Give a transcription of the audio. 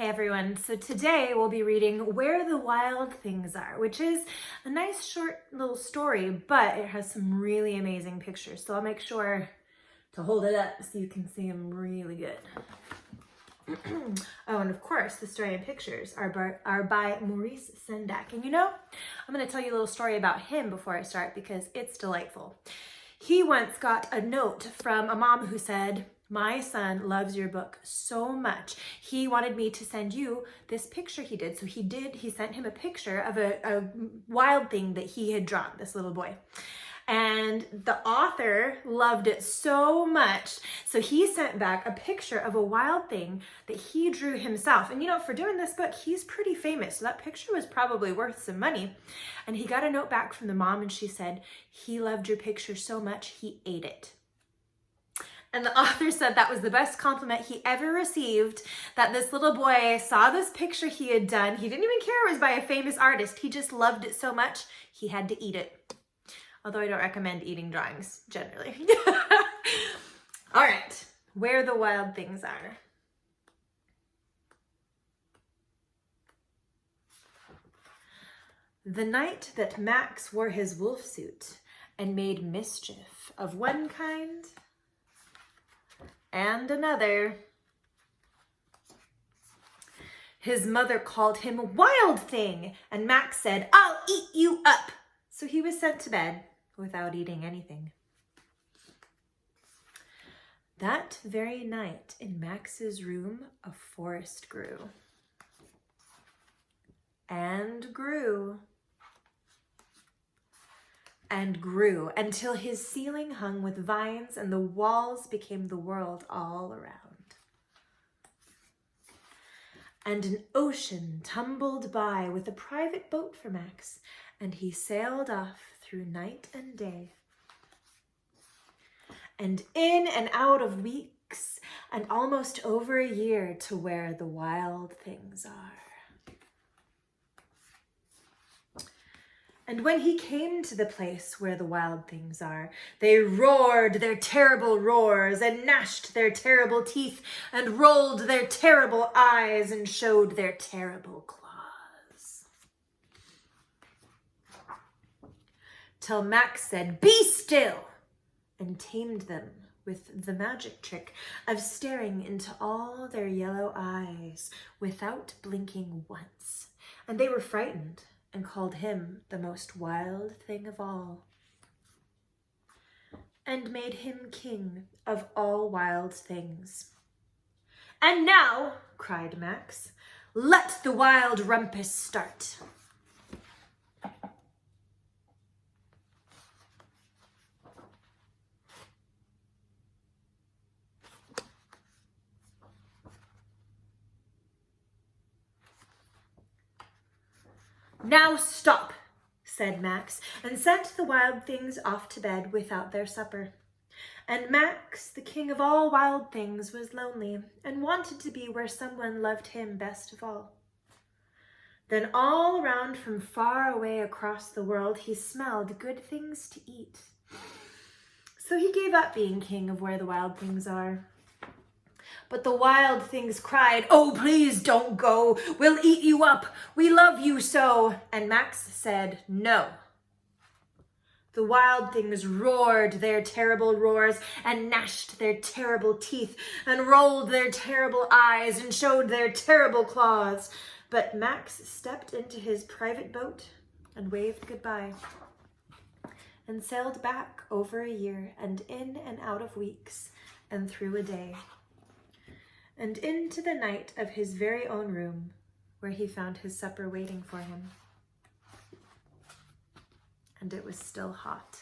Hey everyone, so today we'll be reading Where the Wild Things Are, which is a nice short little story, but it has some really amazing pictures. So I'll make sure to hold it up so you can see them really good. Oh, and of course, the story and pictures are by Maurice Sendak. And you know, I'm going to tell you a little story about him before I start because it's delightful. He once got a note from a mom who said, "My son loves your book so much. He wanted me to send you this picture he did." So he sent him a picture of a wild thing that he had drawn, this little boy. And the author loved it so much. So he sent back a picture of a wild thing that he drew himself. And you know, for doing this book, he's pretty famous. So that picture was probably worth some money. And he got a note back from the mom and she said, "He loved your picture so much, he ate it." And the author said that was the best compliment he ever received, that this little boy saw this picture he had done. He didn't even care it was by a famous artist. He just loved it so much, he had to eat it. Although I don't recommend eating drawings, generally. All right, Where the Wild Things Are. The night that Max wore his wolf suit and made mischief of one kind and another, his mother called him Wild Thing, and Max said, "I'll eat you up." So he was sent to bed without eating anything. That very night in Max's room, a forest grew and grew and grew until his ceiling hung with vines and the walls became the world all around. And an ocean tumbled by with a private boat for Max, and he sailed off through night and day. And in and out of weeks, and almost over a year, to where the wild things are. And when he came to the place where the wild things are, they roared their terrible roars and gnashed their terrible teeth and rolled their terrible eyes and showed their terrible claws. Till Max said, "Be still," and tamed them with the magic trick of staring into all their yellow eyes without blinking once. And they were frightened and called him the most wild thing of all, and made him king of all wild things. "And now," cried Max, "let the wild rumpus start." "Now stop," said Max, and sent the wild things off to bed without their supper. And Max, the king of all wild things, was lonely and wanted to be where someone loved him best of all. Then all around from far away across the world, he smelled good things to eat. So he gave up being king of where the wild things are. But the wild things cried, "Oh, please don't go. We'll eat you up. We love you so." And Max said, "No." The wild things roared their terrible roars and gnashed their terrible teeth and rolled their terrible eyes and showed their terrible claws. But Max stepped into his private boat and waved goodbye and sailed back over a year and in and out of weeks and through a day, and into the night of his very own room, where he found his supper waiting for him. And it was still hot.